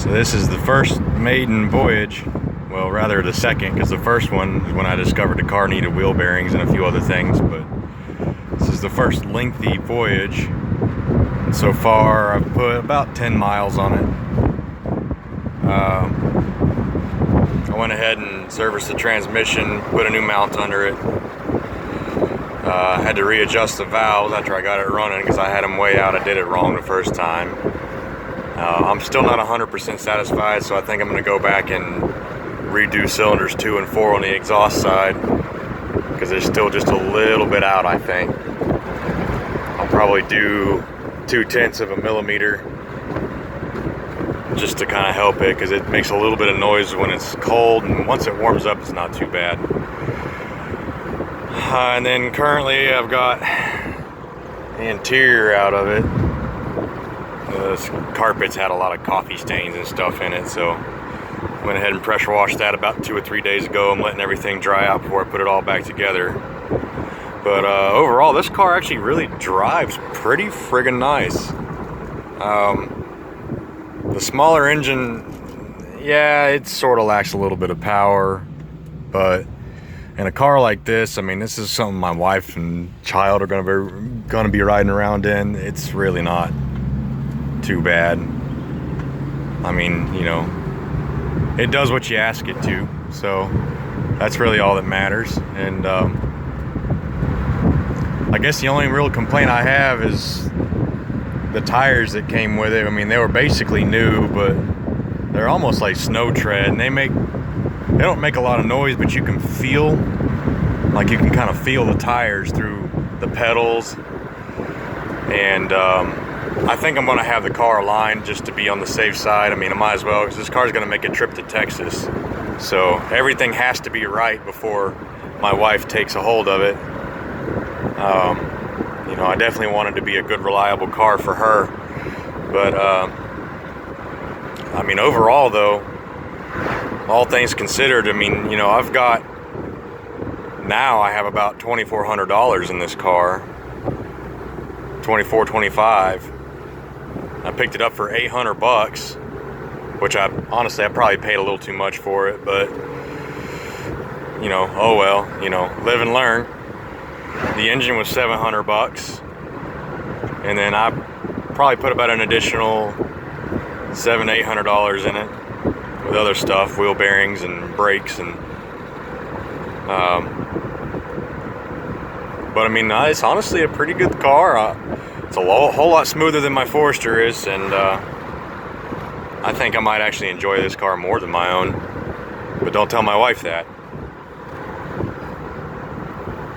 So this is the first maiden voyage, well rather the second, because the first one is when I discovered the car needed wheel bearings and a few other things, but this is the first lengthy voyage. And so far I've put about 10 miles on it. I went ahead and serviced the transmission, put a new mount under it. Had to readjust the valves after I got it running because I had them way out. I did it wrong the first time. I'm still not 100% satisfied, so I think I'm going to go back and redo cylinders 2 and 4 on the exhaust side because they're still just a little bit out, I think. I'll probably do 0.2 of a millimeter just to kind of help it because it makes a little bit of noise when it's cold, and once it warms up it's not too bad. And then currently I've got the interior out of it. This carpet's had a lot of coffee stains and stuff in it, so went ahead and pressure washed that about 2 or 3 days ago. I'm letting everything dry out before I put it all back together. But overall, this car actually really drives pretty friggin' nice. The smaller engine, yeah, it sort of lacks a little bit of power, but in a car like this, I mean, this is something my wife and child are gonna be riding around in. It's really not too bad. I mean, you know, it does what you ask it to, so that's really all that matters. And I guess the only real complaint I have is the tires that came with it. I mean, they were basically new, but they're almost like snow tread, and they don't make a lot of noise, but you can kind of feel the tires through the pedals. And I think I'm going to have the car aligned just to be on the safe side. I mean, I might as well, because this car is going to make a trip to Texas. So everything has to be right before my wife takes a hold of it. You know, I definitely want it to be a good, reliable car for her. But, I mean, overall, though, all things considered, I mean, you know, I have about $2,400 in this car. 25. I picked it up for $800, which I probably paid a little too much for it, but you know, oh well, you know, live and learn. The engine was $700, and then I probably put about an additional $700-800 in it with other stuff, wheel bearings and brakes, and but I mean, it's honestly a pretty good car. It's a whole lot smoother than my Forester is, and I think I might actually enjoy this car more than my own. But don't tell my wife that.